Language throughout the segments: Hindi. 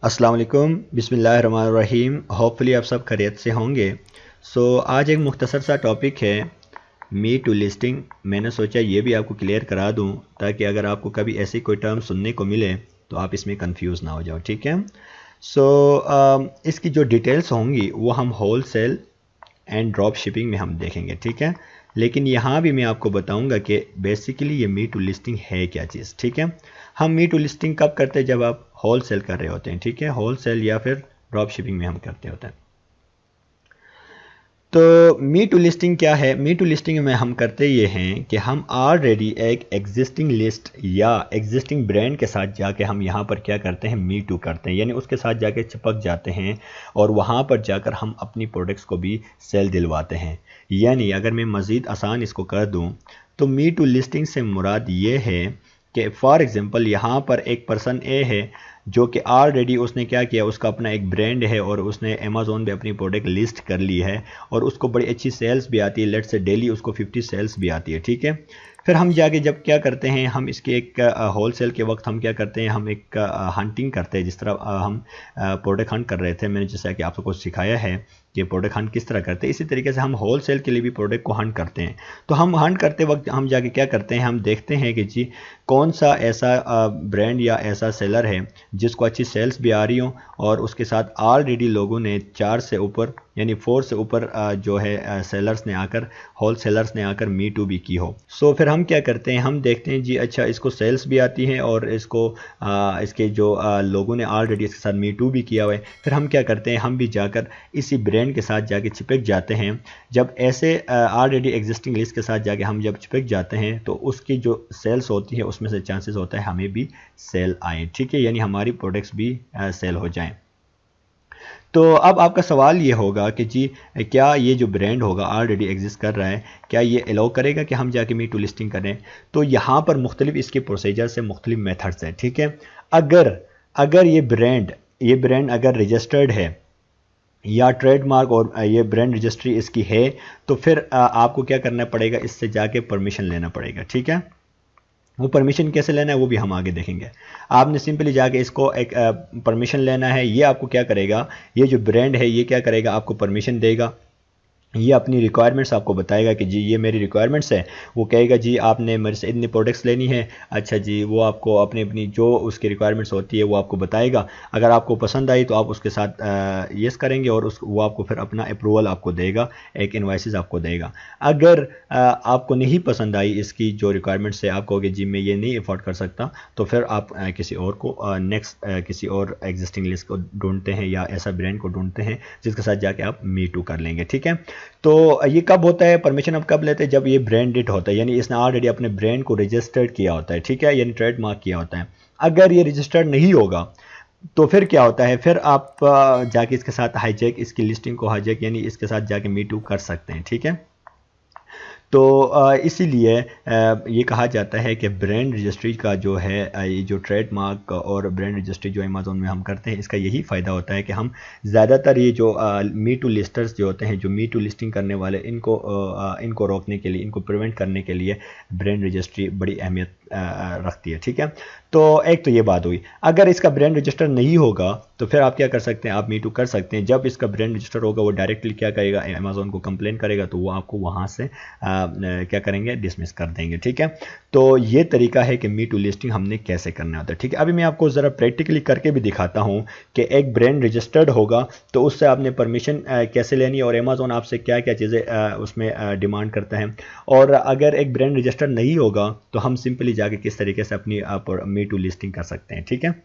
अस्सलाम वालेकुम, बिस्मिल्लाहिर्रहमानिर्रहीम। होपफुली आप सब खैरियत से होंगे। आज एक मुख्तसर सा टॉपिक है मी टू लिस्टिंग। मैंने सोचा ये भी आपको क्लियर करा दूं ताकि अगर आपको कभी ऐसी कोई टर्म सुनने को मिले तो आप इसमें कंफ्यूज ना हो जाओ, ठीक है। इसकी जो डिटेल्स होंगी वो हम wholesale and drop shipping में हम देखेंगे, ठीक है। लेकिन यहाँ भी मैं आपको बताऊंगा कि बेसिकली ये मी टू लिस्टिंग है क्या चीज़, ठीक है। हम मी टू लिस्टिंग कब करते हैं? जब आप होल सेल कर रहे होते हैं, ठीक है। होल सेल या फिर ड्रॉप शिपिंग में हम करते होते हैं। तो मी टू लिस्टिंग क्या है? मी टू लिस्टिंग में हम करते ये हैं कि हम ऑलरेडी एक एग्जिस्टिंग लिस्ट या एग्जिस्टिंग ब्रांड के साथ जाके हम यहाँ पर क्या करते हैं, मी टू करते हैं, यानी उसके साथ जाके चिपक जाते हैं और वहाँ पर जाकर हम अपनी प्रोडक्ट्स को भी सेल दिलवाते हैं। यानी अगर मैं मज़ीद आसान इसको कर दूँ तो मी टू लिस्टिंग से मुराद ये है कि फॉर एग्ज़ाम्पल यहाँ पर एक पर्सन ए है जो कि ऑलरेडी उसने क्या किया, उसका अपना एक ब्रांड है और उसने अमेज़ॉन पे अपनी प्रोडक्ट लिस्ट कर ली है और उसको बड़ी अच्छी सेल्स भी आती है। लेट से डेली उसको 50 सेल्स भी आती है, ठीक है। फिर हम जाके जब क्या करते हैं, हम इसके एक होल सेल के वक्त हम क्या करते हैं, हम एक हंटिंग करते हैं। जिस तरह हम प्रोडक्ट हंट कर रहे थे, मैंने जैसा कि आपको सिखाया है कि प्रोडक्ट हंट किस तरह करते हैं, इसी तरीके से हम होल सेल के लिए भी प्रोडक्ट को हंट करते हैं। तो हम हंट करते वक्त हम जाके क्या करते हैं, हम देखते हैं कि जी कौन सा ऐसा ब्रांड या ऐसा सेलर है जिसको अच्छी सेल्स भी आ रही हो और उसके साथ ऑलरेडी लोगों ने 4 से ऊपर यानी 4 से ऊपर जो है सेलर्स ने आकर, होल सेलर्स ने आकर मी टू भी की हो। फिर हम क्या करते हैं, हम देखते हैं जी अच्छा इसको सेल्स भी आती हैं और इसको इसके जो लोगों ने ऑलरेडी इसके साथ मी टू भी किया हुआ है। फिर हम क्या करते हैं, हम भी जाकर इसी ब्रांड के साथ जाके चिपक जाते हैं। जब ऐसे ऑलरेडी एग्जिस्टिंग लिस्ट के साथ जाके हम जब चिपक जाते हैं तो उसकी जो सेल्स होती है उसमें से चांसेस होता है हमें भी सेल आए, ठीक है, यानी हमारी प्रोडक्ट्स भी सेल हो जाएं। तो अब आपका सवाल ये होगा कि जी क्या ये जो ब्रांड होगा ऑलरेडी एग्जिस्ट कर रहा है, क्या ये अलाउ करेगा कि हम जाके मी टू लिस्टिंग करें? तो यहाँ पर मुख्तलिफ इसके प्रोसीजर से मुख्तलिफ मेथड्स हैं, ठीक है। अगर अगर ये ब्रांड अगर रजिस्टर्ड है या ट्रेडमार्क और ये ब्रांड रजिस्ट्री इसकी है तो फिर आपको क्या करना पड़ेगा, इससे जाके परमिशन लेना पड़ेगा, ठीक है। वो परमिशन कैसे लेना है वो भी हम आगे देखेंगे। आपने सिंपली जाके इसको एक परमिशन लेना है। ये आपको क्या करेगा, ये जो ब्रांड है ये क्या करेगा, आपको परमिशन देगा। ये अपनी रिक्वायरमेंट्स आपको बताएगा कि जी ये मेरी रिक्वायरमेंट्स है। वो कहेगा जी आपने मेरे से इतनी प्रोडक्ट्स लेनी है, अच्छा जी वो आपको अपनी अपनी जो उसकी रिक्वायरमेंट्स होती है वो आपको बताएगा। अगर आपको पसंद आई तो आप उसके साथ येस करेंगे और वो आपको फिर अपना अप्रूवल आपको देगा, एक इन्वाइसेस आपको देगा। अगर आपको नहीं पसंद आई इसकी जो रिक्वायरमेंट्स है, आप कहोगे जी मैं ये नहीं अफोर्ड कर सकता, तो फिर आप किसी और को नेक्स्ट किसी और एग्जिस्टिंग लिस्ट को ढूंढते हैं या ऐसा ब्रांड को ढूंढते हैं जिसके साथ जाके आप मी टू कर लेंगे, ठीक है। तो ये कब होता है, परमिशन आप कब लेते हैं? जब ये ब्रांडेड होता है, यानी इसने ऑलरेडी अपने ब्रांड को रजिस्टर्ड किया होता है, ठीक है, यानी ट्रेडमार्क किया होता है। अगर ये रजिस्टर्ड नहीं होगा तो फिर क्या होता है, फिर आप जाके इसके साथ हाईजैक, इसकी लिस्टिंग को हाईजैक यानी इसके साथ जाके मी टू कर सकते हैं, ठीक है। तो इसीलिए ये कहा जाता है कि ब्रांड रजिस्ट्री का जो है ये जो ट्रेडमार्क और ब्रांड रजिस्ट्री जो अमेज़ॉन में हम करते हैं, इसका यही फ़ायदा होता है कि हम ज़्यादातर ये जो मी टू लिस्टर्स जो होते हैं, जो मी टू लिस्टिंग करने वाले, इनको रोकने के लिए, इनको प्रिवेंट करने के लिए ब्रांड रजिस्ट्री बड़ी अहमियत रखती है, ठीक है। तो एक तो ये बात हुई। अगर इसका ब्रांड रजिस्टर नहीं होगा तो फिर आप क्या कर सकते हैं, आप मी टू कर सकते हैं। जब इसका ब्रांड रजिस्टर होगा वो डायरेक्टली क्या करेगा, अमेज़ॉन को कंप्लेन करेगा, तो वो आपको वहाँ से क्या करेंगे, डिसमिस कर देंगे, ठीक है। तो ये तरीका है कि मी टू लिस्टिंग हमने कैसे करना होता है, ठीक है। अभी मैं आपको ज़रा प्रैक्टिकली करके भी दिखाता हूँ कि एक ब्रांड रजिस्टर्ड होगा तो उससे आपने परमिशन कैसे लेनी है और अमेज़ॉन आपसे क्या क्या चीज़ें उसमें डिमांड करता है। और अगर एक ब्रांड रजिस्टर्ड नहीं होगा तो हम सिंपली जाके किस तरीके से अपनी मी टू लिस्टिंग कर सकते हैं, ठीक है।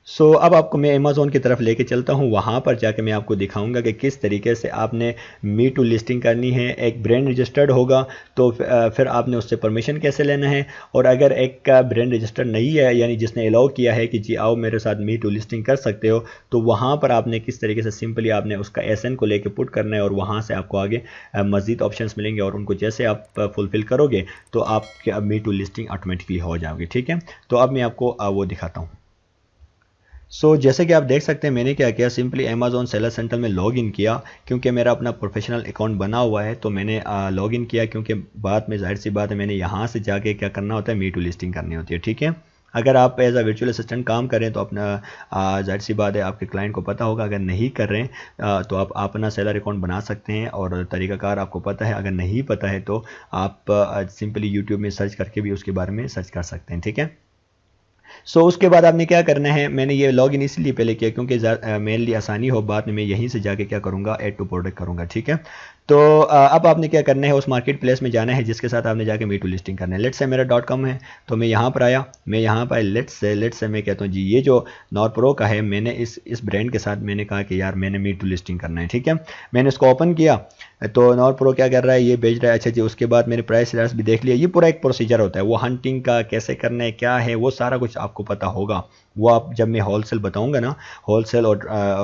अब आपको मैं अमेज़ॉन की तरफ लेके चलता हूँ। वहाँ पर जाके मैं आपको दिखाऊंगा कि किस तरीके से आपने मी टू लिस्टिंग करनी है। एक ब्रांड रजिस्टर्ड होगा तो फिर आपने उससे परमिशन कैसे लेना है, और अगर एक का ब्रांड रजिस्टर्ड नहीं है यानी जिसने अलाउ किया है कि जी आओ मेरे साथ मी टू लिस्टिंग कर सकते हो, तो वहाँ पर आपने किस तरीके से सिंपली आपने उसका एसएन को लेके पुट करना है और वहाँ से आपको आगे मज़ीद ऑप्शंस मिलेंगे और उनको जैसे आप फुलफ़िल करोगे तो आप मी टू लिस्टिंग ऑटोमेटिकली हो जाओगे, ठीक है। तो अब मैं आपको वो दिखाता हूँ। जैसे कि आप देख सकते हैं मैंने क्या किया, सिंपली अमेज़ॉन सेलर सेंटर में लॉग इन किया। क्योंकि मेरा अपना प्रोफेशनल अकाउंट बना हुआ है तो मैंने लॉग इन किया, क्योंकि बाद में जाहिर सी बात है मैंने यहाँ से जाके क्या करना होता है, मी टू लिस्टिंग करनी होती है, ठीक है। अगर आप एज अ वर्चुअल असिस्टेंट काम करें तो अपना जाहिर सी बात है आपके क्लाइंट को पता होगा। अगर नहीं कर रहे हैं तो आप अपना सेलर अकाउंट बना सकते हैं और तरीक़ाकार आपको पता है। अगर नहीं पता है तो आप सिंपली यूट्यूब में सर्च करके भी उसके बारे में सर्च कर सकते हैं, ठीक है। उसके बाद आपने क्या करना है, मैंने ये लॉगिन इसलिए पहले किया क्योंकि मेरे लिए आसानी हो, बाद में मैं यहीं से जाके क्या करूँगा, ऐड टू प्रोडक्ट करूँगा, ठीक है। तो अब आपने क्या करना है, उस मार्केट प्लेस में जाना है जिसके साथ आपने जाके मी टू लिस्टिंग करना है। लेट्स से मेरा .com है तो मैं यहाँ पर आया, मैं यहाँ पर लेट्स से मैं कहता हूँ जी ये जो नॉरप्रो का है, मैंने इस ब्रांड के साथ मैंने कहा कि यार मैंने मी टू लिस्टिंग करना है, ठीक है। मैंने इसको ओपन किया तो नॉरप्रो क्या कर रहा है, ये बेच रहा है। अच्छा जी, उसके बाद मैंने प्राइस रेट्स भी देख लिया। ये पूरा एक प्रोसीजर होता है, वो हंटिंग का कैसे करना है, क्या है, वो सारा कुछ आपको पता होगा। वो आप जब मैं होलसेल बताऊंगा ना, होलसेल और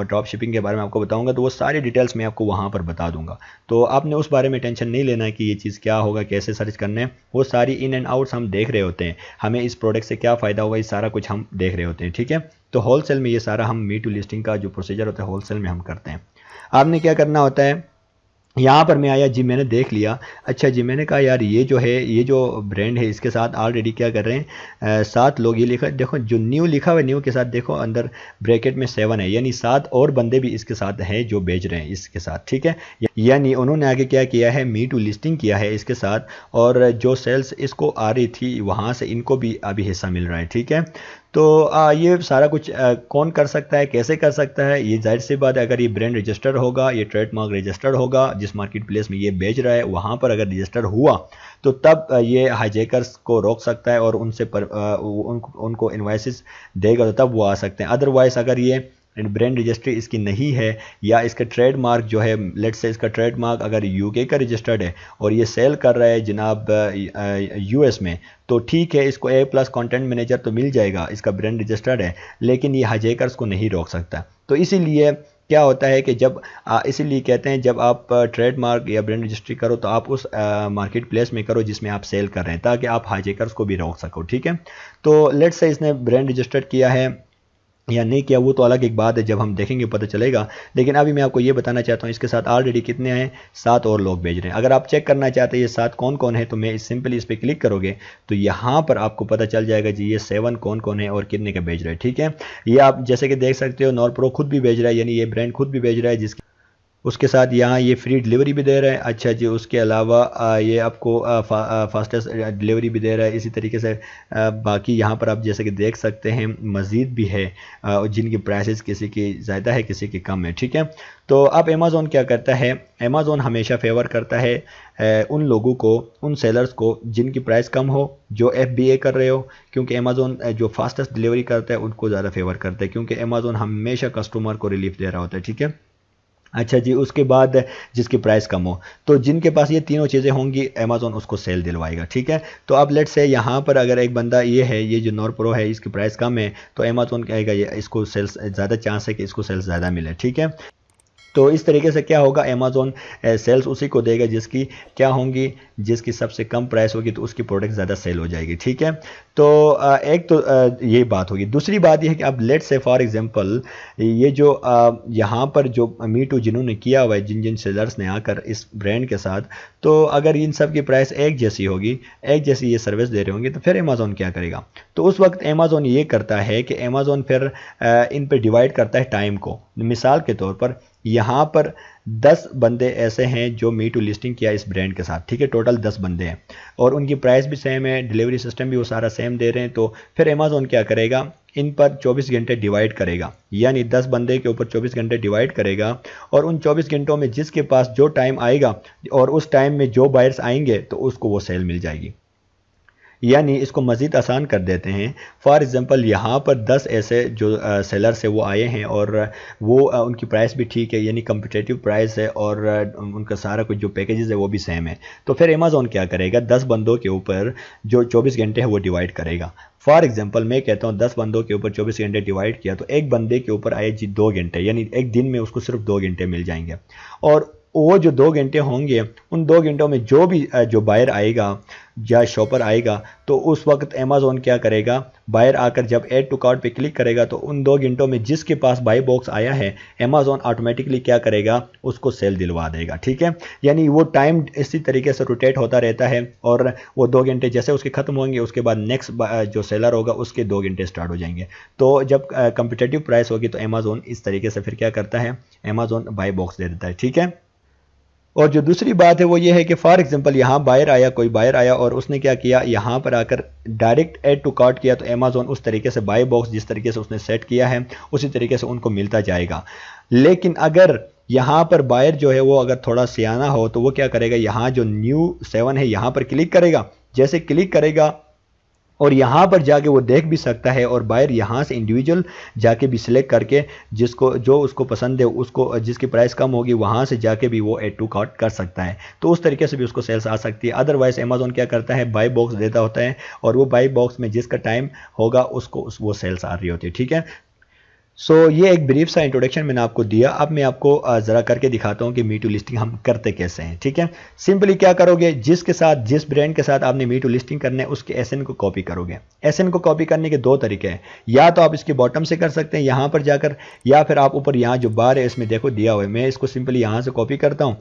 ड्रॉप शिपिंग के बारे में आपको बताऊंगा, तो वो सारी डिटेल्स मैं आपको वहाँ पर बता दूंगा। तो आपने उस बारे में टेंशन नहीं लेना है कि ये चीज़ क्या होगा, कैसे सर्च करना है। वो सारी इन एंड आउट्स हम देख रहे होते हैं, हमें इस प्रोडक्ट से क्या फ़ायदा होगा, ये सारा कुछ हम देख रहे होते हैं, ठीक है। तो होलसेल में ये सारा हम मी टू लिस्टिंग का जो प्रोसीजर होता है होलसेल में हम करते हैं। आपने क्या करना होता है, यहाँ पर मैं आया जी, मैंने देख लिया। अच्छा जी, मैंने कहा यार ये जो है, ये जो ब्रांड है इसके साथ ऑलरेडी क्या कर रहे हैं 7 लोग। ये लिखा देखो, जो न्यू लिखा हुआ है, न्यू के साथ देखो अंदर ब्रैकेट में 7 है, यानी 7 और बंदे भी इसके साथ हैं जो बेच रहे हैं इसके साथ, ठीक है। यानी उन्होंने आगे क्या किया है, मी टू लिस्टिंग किया है इसके साथ, और जो सेल्स इसको आ रही थी वहाँ से इनको भी अभी हिस्सा मिल रहा है, ठीक है। तो ये सारा कुछ कौन कर सकता है, कैसे कर सकता है, ये जाहिर सी बात है अगर ये ब्रांड रजिस्टर्ड होगा, ये ट्रेडमार्क रजिस्टर्ड होगा, जिस मार्केट प्लेस में ये बेच रहा है वहाँ पर अगर रजिस्टर हुआ तो तब ये हाईजैकर्स को रोक सकता है और उनसे उनको इन्वाइसेस देगा, तो तब वो आ सकते हैं। अदरवाइज अगर ये ब्रांड रजिस्ट्री इसकी नहीं है, या इसका ट्रेडमार्क जो है, लेट्स से इसका ट्रेडमार्क अगर यूके का रजिस्टर्ड है और ये सेल कर रहा है जनाब यूएस में, तो ठीक है, इसको A+ कंटेंट मैनेजर तो मिल जाएगा, इसका ब्रांड रजिस्टर्ड है, लेकिन ये हाईजैकर्स को नहीं रोक सकता। तो इसीलिए क्या होता है कि जब इसीलिए कहते हैं जब आप ट्रेडमार्क या ब्रांड रजिस्ट्री करो तो आप उस मार्केट प्लेस में करो जिसमें आप सेल कर रहे हैं, ताकि आप हाईजैकर्स को भी रोक सको, ठीक है। तो लेट्स से इसने ब्रांड रजिस्टर्ड किया है या नहीं किया, वो तो अलग एक बात है, जब हम देखेंगे पता चलेगा। लेकिन अभी मैं आपको ये बताना चाहता हूँ, इसके साथ ऑलरेडी कितने हैं, 7 और लोग भेज रहे हैं। अगर आप चेक करना चाहते हैं ये 7 कौन कौन है, तो मैं सिंपली इस पर क्लिक करोगे तो यहाँ पर आपको पता चल जाएगा जी ये 7 कौन कौन है और कितने का भेज रहे हैं, ठीक है। ये आप जैसे कि देख सकते हो, नॉरप्रो खुद भी भेज रहा है, यानी ये ब्रांड खुद भी भेज रहा है, जिसके उसके साथ यहाँ ये फ्री डिलीवरी भी दे रहा है। अच्छा जी, उसके अलावा ये आपको फास्टेस्ट डिलीवरी भी दे रहा है। इसी तरीके से बाकी यहाँ पर आप जैसे कि देख सकते हैं मज़ीद भी है जिनकी प्राइसेस किसी की ज़्यादा है किसी की कम है, ठीक है। तो अब अमेज़ॉन क्या करता है, अमेज़ॉन हमेशा फेवर करता है उन लोगों को, उन सेलर्स को जिनकी प्राइस कम हो, जो FBA कर रहे हो, क्योंकि अमेज़ॉन जो फास्टेस्ट डिलीवरी करता है उनको ज़्यादा फेवर करता है, क्योंकि अमेज़ॉन हमेशा कस्टमर को रिलीफ दे रहा होता है, ठीक है। अच्छा जी, उसके बाद जिसकी प्राइस कम हो, तो जिनके पास ये तीनों चीज़ें होंगी अमेज़ॉन उसको सेल दिलवाएगा, ठीक है। तो अब लेट्स से यहाँ पर अगर एक बंदा ये है, ये जो नॉरप्रो है, इसकी प्राइस कम है, तो अमेज़ॉन कहेगा ये इसको सेल्स ज़्यादा चांस है कि इसको सेल्स ज़्यादा मिले, ठीक है। तो इस तरीके से क्या होगा, अमेज़ॉन सेल्स उसी को देगा जिसकी क्या होंगी, जिसकी सबसे कम प्राइस होगी, तो उसकी प्रोडक्ट ज़्यादा सेल हो जाएगी, ठीक है। तो एक तो ये बात होगी। दूसरी बात ये है कि अब लेट्स से फॉर एग्जांपल ये जो यहाँ पर जो मी टू जिन्होंने किया हुआ है, जिन जिन सेलर्स ने आकर इस ब्रांड के साथ, तो अगर इन सब की प्राइस एक जैसी होगी, एक जैसी ये सर्विस दे रहे होंगे, तो फिर अमेज़ॉन क्या करेगा। तो उस वक्त अमेज़ॉन ये करता है कि अमेज़ॉन फिर इन पर डिवाइड करता है टाइम को। मिसाल के तौर पर यहाँ पर 10 बंदे ऐसे हैं जो मी टू लिस्टिंग किया इस ब्रांड के साथ, ठीक है, टोटल 10 बंदे हैं और उनकी प्राइस भी सेम है, डिलीवरी सिस्टम भी वो सारा सेम दे रहे हैं। तो फिर अमेज़ॉन क्या करेगा, इन पर 24 घंटे डिवाइड करेगा, यानी 10 बंदे के ऊपर 24 घंटे डिवाइड करेगा, और उन 24 घंटों में जिसके पास जो टाइम आएगा और उस टाइम में जो बायर्स आएंगे तो उसको वो सेल मिल जाएगी। यानी इसको मज़ीद आसान कर देते हैं। फॉर एग्ज़ाम्पल यहाँ पर 10 ऐसे जो सेलर्स है वो आए हैं और वो उनकी प्राइस भी ठीक है, यानी कम्पिटेटिव प्राइस है, और उनका सारा कुछ जो पैकेजेस है वो भी सेम है। तो फिर अमेज़ॉन क्या करेगा, 10 बंदों के ऊपर जो 24 घंटे है वो डिवाइड करेगा। फॉर एग्जांपल मैं कहता हूँ 10 बंदों के ऊपर 24 घंटे डिवाइड किया, तो एक बंदे के ऊपर आए जी 2 घंटे, यानी एक दिन में उसको सिर्फ 2 घंटे मिल जाएंगे, और वो जो 2 घंटे होंगे उन 2 घंटों में जो बायर आएगा या शॉपर आएगा तो उस वक्त अमेज़ॉन क्या करेगा, बायर आकर जब ऐड टू कार्ट पे क्लिक करेगा तो उन 2 घंटों में जिसके पास बाय बॉक्स आया है अमेज़ॉन ऑटोमेटिकली क्या करेगा, उसको सेल दिलवा देगा। ठीक है, यानी वो टाइम इसी तरीके से रोटेट होता रहता है और वो 2 घंटे जैसे उसके खत्म होंगे उसके बाद नेक्स्ट जो सेलर होगा उसके 2 घंटे स्टार्ट हो जाएंगे। तो जब कंपिटेटिव प्राइस होगी तो अमेज़ॉन इस तरीके से फिर क्या करता है, अमेज़ॉन बाय बॉक्स दे देता है। ठीक है, और जो दूसरी बात है वो ये है कि फॉर एग्जांपल यहाँ कोई बायर आया और उसने क्या किया, यहाँ पर आकर डायरेक्ट ऐड टू कार्ट किया तो अमेज़ॉन उस तरीके से बाय बॉक्स जिस तरीके से उसने सेट किया है उसी तरीके से उनको मिलता जाएगा। लेकिन अगर यहाँ पर बायर जो है वो अगर थोड़ा सियाना हो तो वो क्या करेगा, यहाँ जो न्यू 7 है यहाँ पर क्लिक करेगा, जैसे क्लिक करेगा और यहाँ पर जाके वो देख भी सकता है और बायर यहाँ से इंडिविजुअल जाके भी सिलेक्ट करके जो उसको पसंद है, उसको जिसकी प्राइस कम होगी वहाँ से जाके भी वो ऐड टू कार्ट कर सकता है। तो उस तरीके से भी उसको सेल्स आ सकती है। अदरवाइज अमेज़ॉन क्या करता है, बाय बॉक्स देता होता है और वो बाय बॉक्स में जिसका टाइम होगा उसको वो सेल्स आ रही होती है। ठीक है, सो ये एक ब्रीफ सा इंट्रोडक्शन मैंने आपको दिया। अब मैं आपको ज़रा करके दिखाता हूँ कि मी टू लिस्टिंग हम करते कैसे हैं। ठीक है, सिंपली क्या करोगे, जिस ब्रांड के साथ आपने मी टू लिस्टिंग करना है उसके एसएन को कॉपी करोगे। एसएन को कॉपी करने के 2 तरीके हैं, या तो आप इसके बॉटम से कर सकते हैं यहाँ पर जाकर, या फिर आप ऊपर यहाँ जो बार है इसमें देखो दिया हुआ है, मैं इसको सिंपली यहाँ से कॉपी करता हूँ।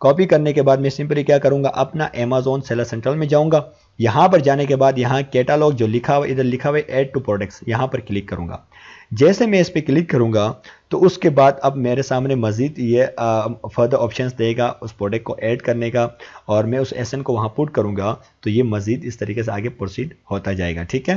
कॉपी करने के बाद मैं सिंपली क्या करूँगा, अपना अमेज़ॉन सेलर सेंट्रल में जाऊँगा। यहाँ पर जाने के बाद यहाँ कैटालॉग जो लिखा हुआ, इधर लिखा हुआ है ऐड टू प्रोडक्ट्स, यहाँ पर क्लिक करूँगा। जैसे मैं इस पर क्लिक करूंगा तो उसके बाद अब मेरे सामने मजीद ये फर्दर ऑप्शंस देगा उस प्रोडक्ट को ऐड करने का, और मैं उस एसएन को वहां पुट करूंगा तो ये मजीद इस तरीके से आगे प्रोसीड होता जाएगा। ठीक है,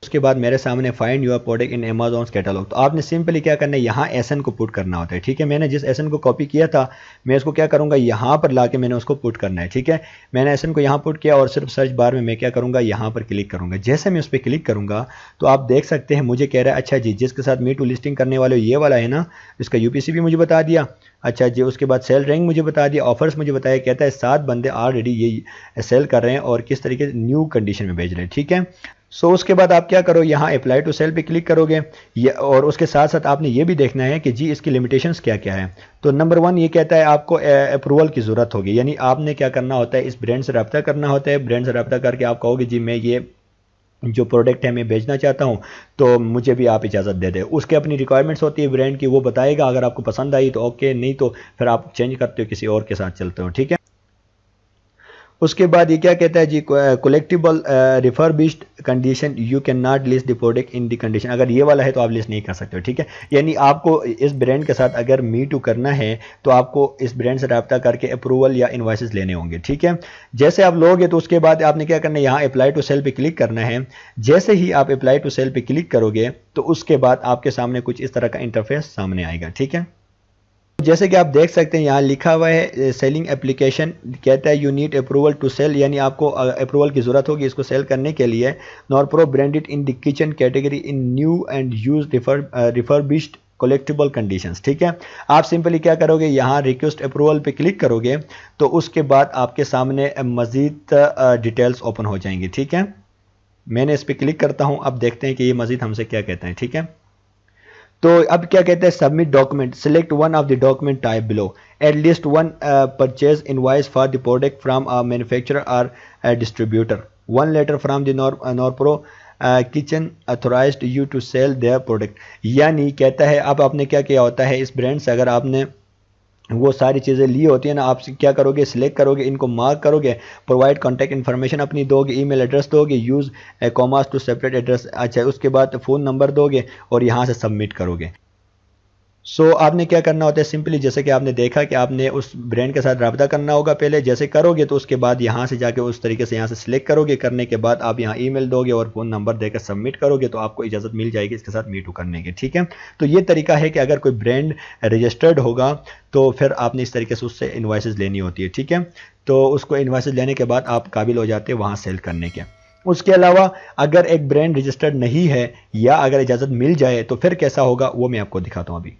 उसके बाद मेरे सामने find your product in Amazon catalogue, तो आपने सिंपली क्या करना है, यहाँ एसएन को पुट करना होता है। ठीक है, मैंने जिस एसएन को कॉपी किया था मैं इसको क्या करूँगा, यहाँ पर लाके मैंने उसको पुट करना है। ठीक है, मैंने एसएन को यहाँ पुट किया और सिर्फ सर्च बार में मैं क्या करूँगा, यहाँ पर क्लिक करूँगा। जैसे मैं उस पर क्लिक करूँगा तो आप देख सकते हैं मुझे कह रहा है अच्छा जी जिसके साथ मी टू लिस्टिंग करने वाले ये वाला है ना, इसका यूपीसी भी मुझे बता दिया। अच्छा जी, उसके बाद सेल रैंक मुझे बता दिया, ऑफर्स मुझे बताया, कहता है 7 बंदे ऑलरेडी ये सेल कर रहे हैं और किस तरीके से न्यू कंडीशन में भेज रहे हैं। ठीक है, सो उसके बाद आप क्या करो, यहाँ अप्लाई टू सेल पे क्लिक करोगे और उसके साथ साथ आपने ये भी देखना है कि जी इसकी लिमिटेशंस क्या क्या है। तो नंबर 1 ये कहता है आपको अप्रूवल की ज़रूरत होगी, यानी आपने क्या करना होता है, इस ब्रांड से रब्ता करना होता है। ब्रांड से रब्ता करके आप कहोगे जी मैं ये जो प्रोडक्ट है मैं बेचना चाहता हूं तो मुझे भी आप इजाज़त दे दें। उसके अपनी रिक्वायरमेंट्स होती है ब्रांड की, वो बताएगा, अगर आपको पसंद आई तो ओके, नहीं तो फिर आप चेंज करते हो, किसी और के साथ चलते हो। ठीक है, उसके बाद ये क्या कहता है जी, collectible refurbished condition you can not list the product in the condition, अगर ये वाला है तो आप लिस्ट नहीं कर सकते हो। ठीक है, यानी आपको इस ब्रांड के साथ अगर मी टू करना है तो आपको इस ब्रांड से रब्ता करके अप्रूवल या इनवॉइसेस लेने होंगे। ठीक है, जैसे आप लोगे तो उसके बाद आपने क्या करना है, यहाँ अप्लाई टू सेल पे क्लिक करना है। जैसे ही आप अप्लाई टू सेल पे क्लिक करोगे तो उसके बाद आपके सामने कुछ इस तरह का इंटरफेस सामने आएगा। ठीक है, जैसे कि आप देख सकते हैं यहाँ लिखा हुआ है सेलिंग एप्लीकेशन, कहता है you need approval to sell, यानी आपको अप्रूवल की ज़रूरत होगी इसको सेल करने के लिए। Norpro branded in the kitchen category in new and use refurbished collectible conditions. ठीक है, आप सिंपली क्या करोगे, यहाँ रिक्वेस्ट अप्रूवल पे क्लिक करोगे तो उसके बाद आपके सामने मज़ीद डिटेल्स ओपन हो जाएंगी। ठीक है, मैंने इस पर क्लिक करता हूँ, अब देखते हैं कि ये मज़ीद हमसे क्या कहते हैं। ठीक है, तो अब क्या कहते हैं, submit document, select one of the document type below, at least one purchase invoice for the product from a manufacturer or distributor, one letter from the Norpro kitchen authorised you to sell their product. यानी कहता है अब आपने क्या किया होता है, इस ब्रांड से अगर आपने वो सारी चीज़ें ली होती है ना, आप क्या करोगे, सिलेक्ट करोगे, इनको मार्क करोगे, प्रोवाइड कॉन्टैक्ट इन्फॉर्मेशन अपनी दोगे, ईमेल एड्रेस दोगे, use commerce to separate address, अच्छा उसके बाद फ़ोन नंबर दोगे और यहाँ से सबमिट करोगे। सो आपने क्या करना होता है, सिंपली जैसे कि आपने देखा कि आपने उस ब्रांड के साथ रब्ता करना होगा पहले, जैसे करोगे तो उसके बाद यहाँ से जाके उस तरीके से यहाँ से सिलेक्ट करोगे, करने के बाद आप यहाँ ईमेल दोगे और फ़ोन नंबर देकर सबमिट करोगे तो आपको इजाज़त मिल जाएगी इसके साथ मी टू करने की। ठीक है, तो ये तरीका है कि अगर कोई ब्रांड रजिस्टर्ड होगा तो फिर आपने इस तरीके से उससे इन्वॉइसेस लेनी होती है। ठीक है, तो उसको इन्वॉइसेस लेने के बाद आप काबिल हो जाते हैं वहाँ सेल करने के। उसके अलावा अगर एक ब्रांड रजिस्टर्ड नहीं है या अगर इजाज़त मिल जाए तो फिर कैसा होगा वो मैं आपको दिखाता हूँ अभी।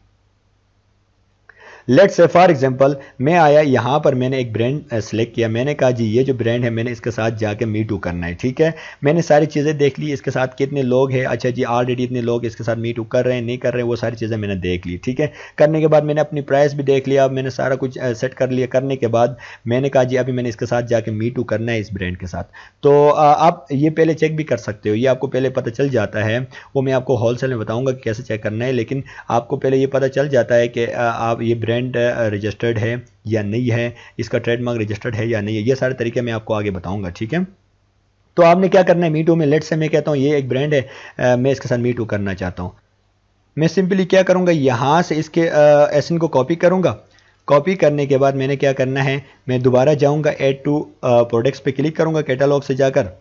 लेट्स से फॉर एग्जांपल मैं आया यहाँ पर, मैंने एक ब्रांड सेलेक्ट किया, मैंने कहा जी ये जो ब्रांड है मैंने इसके साथ जाके मी टू करना है, ठीक है। मैंने सारी चीज़ें देख ली, इसके साथ कितने लोग हैं, अच्छा जी ऑलरेडी इतने लोग इसके साथ मी टू कर रहे हैं नहीं कर रहे हैं, वो सारी चीज़ें मैंने देख ली, ठीक है। करने के बाद मैंने अपनी प्राइस भी देख लिया, मैंने सारा कुछ सेट कर लिया। करने के बाद मैंने कहा जी अभी मैंने इसके साथ जाके मी टू करना है इस ब्रांड के साथ। तो आप ये पहले चेक भी कर सकते हो, ये आपको पहले पता चल जाता है, वो मैं आपको होलसेल में बताऊंगा कि कैसे चेक करना है, लेकिन आपको पहले ये पता चल जाता है कि आप ये ब्रांड रजिस्टर्ड है या नहीं है, इसका ट्रेडमार्क रजिस्टर्ड है या नहीं है, ये सारे तरीके मैं आपको आगे बताऊंगा, ठीक है। तो आपने क्या करना है मी टू में, लेट्स से मैं कहता हूँ ये एक ब्रांड है, मैं इसके साथ मी टू करना चाहता हूँ। मैं सिंपली क्या करूँगा, यहाँ से इसके एसएन को कॉपी करूँगा। कॉपी करने के बाद मैंने क्या करना है, मैं दोबारा जाऊँगा ऐड टू प्रोडक्ट्स पे क्लिक करूँगा कैटलॉग से जाकर।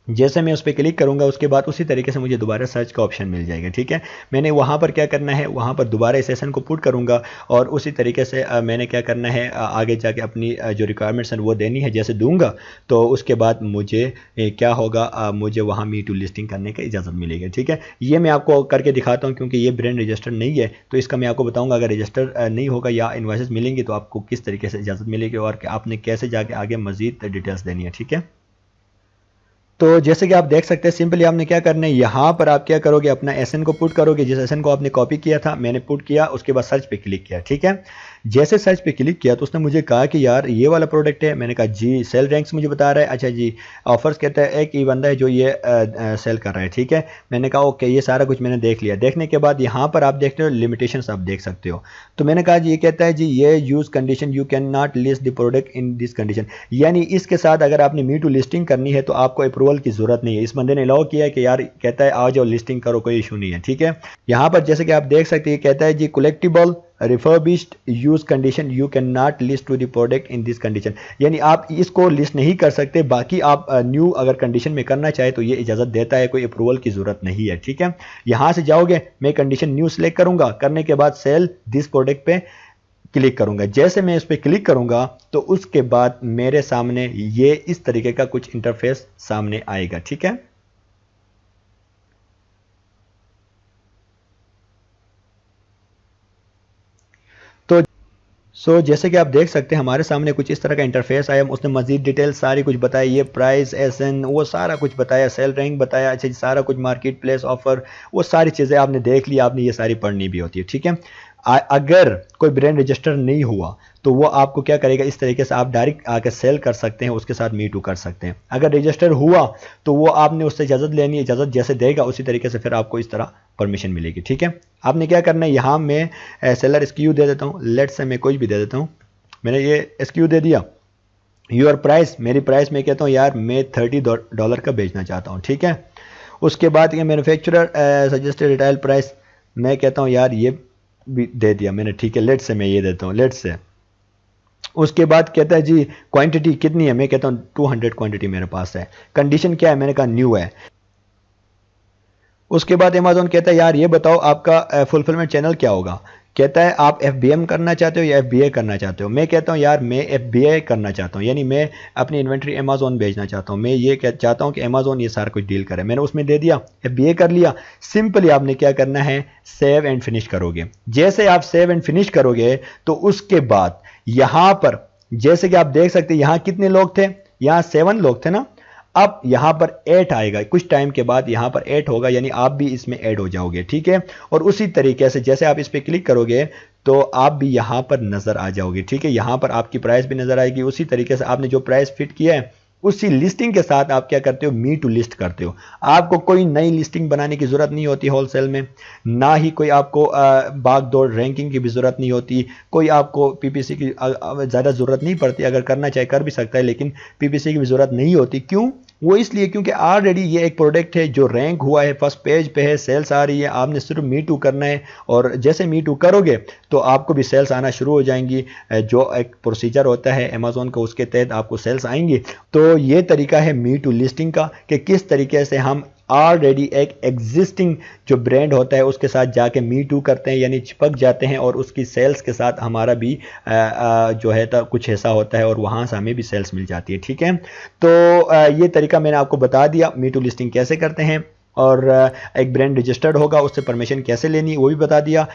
जैसे मैं उस पर क्लिक करूंगा उसके बाद उसी तरीके से मुझे दोबारा सर्च का ऑप्शन मिल जाएगा, ठीक है। मैंने वहां पर क्या करना है, वहां पर दोबारा इस सेशन को पुट करूंगा और उसी तरीके से मैंने क्या करना है, आगे जाके अपनी जो रिक्वायरमेंट्स हैं वो देनी है। जैसे दूंगा तो उसके बाद मुझे क्या होगा, मुझे वहाँ मी टू लिस्टिंग करने की इजाज़त मिलेगी, ठीक है। ये मैं आपको करके दिखाता हूँ क्योंकि ये ब्रांड रजिस्टर्ड नहीं है, तो इसका मैं आपको बताऊँगा अगर रजिस्टर नहीं होगा या इन्वाइसेस मिलेंगी तो आपको किस तरीके से इजाज़त मिलेगी और आपने कैसे जाके आगे मज़ीद डिटेल्स देनी है, ठीक है। तो जैसे कि आप देख सकते हैं सिंपली आपने क्या करना है, यहाँ पर आप क्या करोगे, अपना एसएन को पुट करोगे, जिस एसएन को आपने कॉपी किया था मैंने पुट किया, उसके बाद सर्च पे क्लिक किया, ठीक है। जैसे सर्च पे क्लिक किया तो उसने मुझे कहा कि यार ये वाला प्रोडक्ट है, मैंने कहा जी सेल रैंक्स मुझे बता रहा है, अच्छा जी ऑफर्स कहता है एक ही बंदा है जो ये सेल कर रहा है, ठीक है। मैंने कहा ओके, ये सारा कुछ मैंने देख लिया। देखने के बाद यहाँ पर आप देखते हो लिमिटेशंस आप देख सकते हो, तो मैंने कहा जी ये कहता है जी ये use condition you can not list the product in this condition, यानी इसके साथ अगर आपने मी टू लिस्टिंग करनी है तो आपको अप्रूवल की जरूरत नहीं है। इस बंदे ने अलाउ किया है कि यार कहता है आ जाओ लिस्टिंग करो, कोई इशू नहीं है, ठीक है। यहाँ पर जैसे कि आप देख सकते हैं कहता है जी collectible refurbished use condition you can not list to the product in this condition, यानी आप इसको लिस्ट नहीं कर सकते, बाकी आप न्यू अगर कंडीशन में करना चाहे तो ये इजाजत देता है, कोई अप्रूवल की जरूरत नहीं है, ठीक है। यहां से जाओगे, मैं कंडीशन न्यू सेलेक्ट करूंगा, करने के बाद सेल दिस प्रोडक्ट पे क्लिक करूंगा। जैसे मैं इस पर क्लिक करूंगा तो उसके बाद मेरे सामने ये इस तरीके का कुछ इंटरफेस सामने आएगा, ठीक है। तो जैसे कि आप देख सकते हैं हमारे सामने कुछ इस तरह का इंटरफेस आया, उसने मजीद डिटेल सारी कुछ बताई, ये प्राइस एसएन वो सारा कुछ बताया, सेल रैंक बताया, अच्छा सारा कुछ मार्केट प्लेस ऑफर वो सारी चीज़ें आपने देख ली, आपने ये सारी पढ़नी भी होती है, ठीक है। अगर कोई ब्रांड रजिस्टर नहीं हुआ तो वो आपको क्या करेगा, इस तरीके से आप डायरेक्ट आकर सेल कर सकते हैं, उसके साथ मी टू कर सकते हैं। अगर रजिस्टर हुआ तो वो आपने उससे इजाज़त लेनी है, इजाज़त जैसे देगा उसी तरीके से फिर आपको इस तरह परमिशन मिलेगी, ठीक है। आपने क्या करना है, यहाँ मैं सेलर SKU दे देता हूँ, लेट्स से मैं कोई भी दे देता हूँ, मैंने ये SKU दे दिया। योर प्राइस, मेरी प्राइस मैं कहता हूँ यार मैं $30 का बेचना चाहता हूँ, ठीक है। उसके बाद ये मैन्युफैक्चरर सजेस्टेड रिटेल प्राइस मैं कहता हूँ यार ये भी दे दिया मैंने, ठीक है। लेट्स से मैं ये देता हूँ, लेट्स से। उसके बाद कहता है जी क्वांटिटी कितनी है, मैं कहता हूँ 200 क्वांटिटी मेरे पास है। कंडीशन क्या है, मैंने कहा न्यू है। उसके बाद अमेज़न कहता है यार ये बताओ आपका फुलफिलमेंट चैनल क्या होगा, कहता है आप FBM करना चाहते हो या FBA करना चाहते हो। मैं कहता हूँ यार मैं FBA करना चाहता हूँ, यानी मैं अपनी इन्वेंट्री अमेज़न भेजना चाहता हूँ, मैं ये चाहता हूँ कि अमेज़न ये सारा कुछ डील करे। मैंने उसमें दे दिया, FBA कर लिया। सिंपली आपने क्या करना है, सेव एंड फिनिश करोगे। जैसे आप सेव एंड फिनिश करोगे तो उसके बाद यहाँ पर जैसे कि आप देख सकते हैं यहाँ कितने लोग थे, यहाँ 7 लोग थे ना, अब यहां पर 8 आएगा, कुछ टाइम के बाद यहां पर 8 होगा, यानी आप भी इसमें ऐड हो जाओगे, ठीक है। और उसी तरीके से जैसे आप इस पर क्लिक करोगे तो आप भी यहां पर नजर आ जाओगे, ठीक है। यहां पर आपकी प्राइस भी नजर आएगी, उसी तरीके से आपने जो प्राइस फिट किया है उसी लिस्टिंग के साथ आप क्या करते हो, मी टू लिस्ट करते हो। आपको कोई नई लिस्टिंग बनाने की जरूरत नहीं होती होलसेल में, ना ही कोई आपको भागदौड़ रैंकिंग की भी जरूरत नहीं होती, कोई आपको PPC की ज़्यादा ज़रूरत नहीं पड़ती। अगर करना चाहे कर भी सकता है, लेकिन PPC की भी ज़रूरत नहीं होती। क्यों? वो इसलिए क्योंकि ऑलरेडी ये एक प्रोडक्ट है जो रैंक हुआ है, फर्स्ट पेज पे है, सेल्स आ रही है, आपने सिर्फ मी टू करना है। और जैसे मी टू करोगे तो आपको भी सेल्स आना शुरू हो जाएंगी, जो एक प्रोसीजर होता है अमेज़न का उसके तहत आपको सेल्स आएंगी। तो ये तरीका है मी टू लिस्टिंग का कि किस तरीके से हम ऑलरेडी एक एग्जिस्टिंग जो ब्रांड होता है उसके साथ जाके मी टू करते हैं, यानी चिपक जाते हैं और उसकी सेल्स के साथ हमारा भी जो है तो कुछ ऐसा होता है और वहाँ से हमें भी सेल्स मिल जाती है, ठीक है। तो ये तरीका मैंने आपको बता दिया मी टू लिस्टिंग कैसे करते हैं, और एक ब्रांड रजिस्टर्ड होगा उससे परमिशन कैसे लेनी वो भी बता दिया।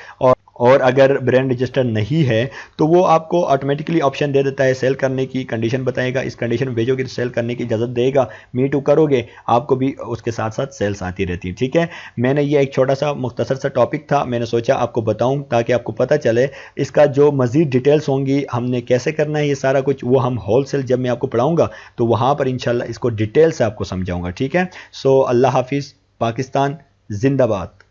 और अगर ब्रांड रजिस्टर नहीं है तो वो आपको ऑटोमेटिकली ऑप्शन दे देता है सेल करने की, कंडीशन बताएगा, इस कंडीशन में भेजोगे तो सेल करने की इजाज़त देगा, मी टू करोगे आपको भी उसके साथ साथ सेल्स आती रहती है। ठीक है, मैंने ये एक छोटा सा मुख्तसर सा टॉपिक था, मैंने सोचा आपको बताऊं ताकि आपको पता चले। इसका जो मज़ीद डिटेल्स होंगी हमने कैसे करना है ये सारा कुछ, वो हम होलसेल जब मैं आपको पढ़ाऊँगा तो वहाँ पर इंशाल्लाह इसको डिटेल से आपको समझाऊँगा। ठीक है, सो अल्लाह हाफिज़, पाकिस्तान जिंदाबाद।